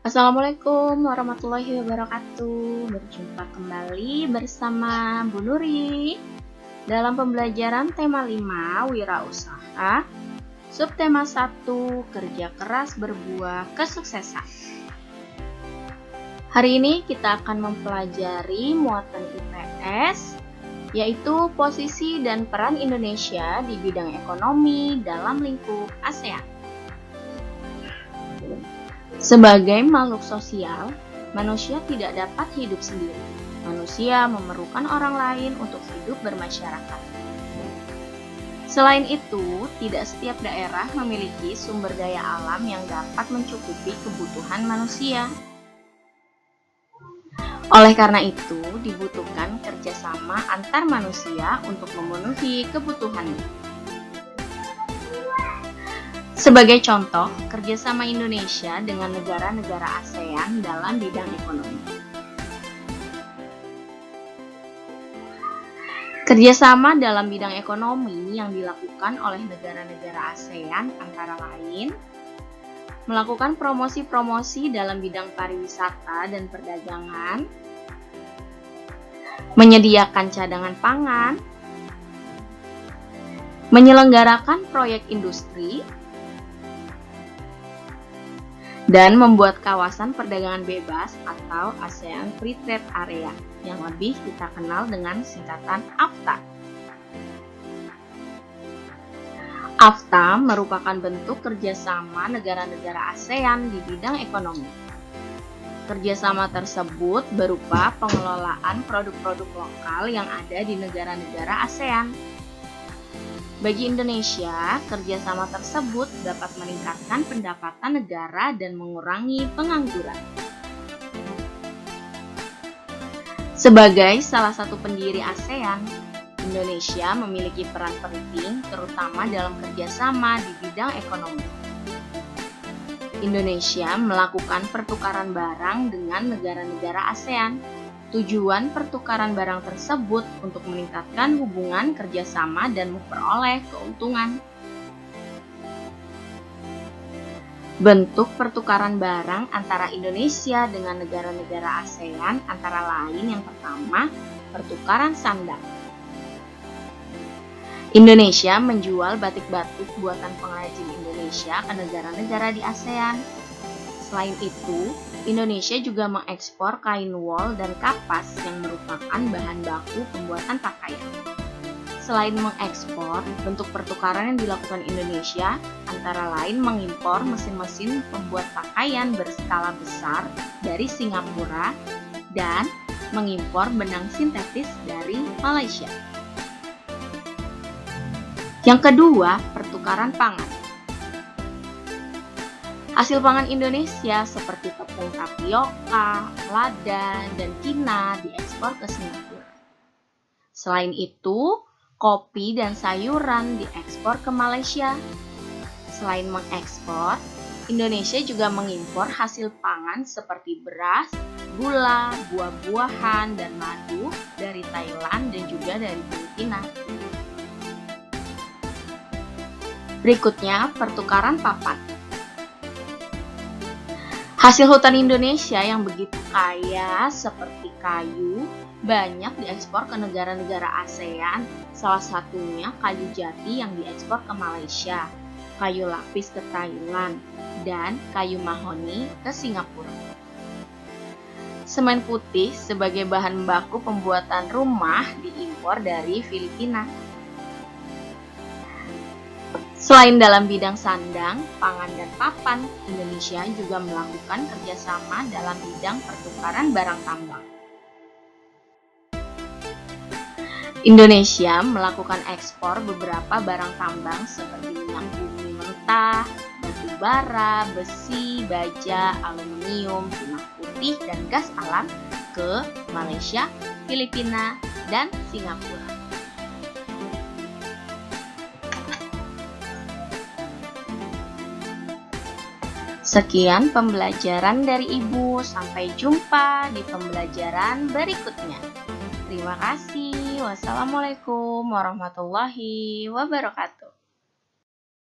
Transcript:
Assalamualaikum warahmatullahi wabarakatuh. Berjumpa kembali bersama Bu Nuri dalam pembelajaran tema 5 wirausaha, subtema 1 kerja keras berbuah kesuksesan. Hari ini kita akan mempelajari muatan IPS, yaitu posisi dan peran Indonesia di bidang ekonomi dalam lingkup ASEAN. Sebagai makhluk sosial, manusia tidak dapat hidup sendiri. Manusia memerlukan orang lain untuk hidup bermasyarakat. Selain itu, tidak setiap daerah memiliki sumber daya alam yang dapat mencukupi kebutuhan manusia. Oleh karena itu, dibutuhkan kerjasama antar manusia untuk memenuhi kebutuhannya. Sebagai contoh, kerjasama Indonesia dengan negara-negara ASEAN dalam bidang ekonomi. Kerjasama dalam bidang ekonomi yang dilakukan oleh negara-negara ASEAN antara lain melakukan promosi-promosi dalam bidang pariwisata dan perdagangan, menyediakan cadangan pangan, menyelenggarakan proyek industri, dan membuat kawasan perdagangan bebas atau ASEAN Free Trade Area yang lebih kita kenal dengan singkatan AFTA. AFTA merupakan bentuk kerjasama negara-negara ASEAN di bidang ekonomi. Kerjasama tersebut berupa pengelolaan produk-produk lokal yang ada di negara-negara ASEAN. Bagi Indonesia, kerjasama tersebut dapat meningkatkan pendapatan negara dan mengurangi pengangguran. Sebagai salah satu pendiri ASEAN, Indonesia memiliki peran penting terutama dalam kerjasama di bidang ekonomi. Indonesia melakukan pertukaran barang dengan negara-negara ASEAN. Tujuan pertukaran barang tersebut untuk meningkatkan hubungan kerjasama dan memperoleh keuntungan. Bentuk pertukaran barang antara Indonesia dengan negara-negara ASEAN antara lain yang pertama, pertukaran sandang. Indonesia menjual batik-batik buatan pengrajin Indonesia ke negara-negara di ASEAN. Selain itu, Indonesia juga mengekspor kain wol dan kapas yang merupakan bahan baku pembuatan pakaian. Selain mengekspor, bentuk pertukaran yang dilakukan Indonesia antara lain mengimpor mesin-mesin pembuat pakaian berskala besar dari Singapura dan mengimpor benang sintetis dari Malaysia. Yang kedua, pertukaran pangan. Hasil pangan Indonesia seperti tepung tapioka, lada, dan kina diekspor ke Singapura. Selain itu, kopi dan sayuran diekspor ke Malaysia. Selain mengekspor, Indonesia juga mengimpor hasil pangan seperti beras, gula, buah-buahan, dan madu dari Thailand dan juga dari Filipina. Berikutnya, pertukaran papan. Hasil hutan Indonesia yang begitu kaya seperti kayu banyak diekspor ke negara-negara ASEAN, salah satunya kayu jati yang diekspor ke Malaysia, kayu lapis ke Thailand, dan kayu mahoni ke Singapura. Semen putih sebagai bahan baku pembuatan rumah diimpor dari Filipina. Selain dalam bidang sandang, pangan, dan papan, Indonesia juga melakukan kerjasama dalam bidang pertukaran barang tambang. Indonesia melakukan ekspor beberapa barang tambang seperti minyak bumi mentah, batu bara, besi, baja, aluminium, timah putih, dan gas alam ke Malaysia, Filipina, dan Singapura. Sekian pembelajaran dari Ibu, sampai jumpa di pembelajaran berikutnya. Terima kasih. Wassalamualaikum warahmatullahi wabarakatuh.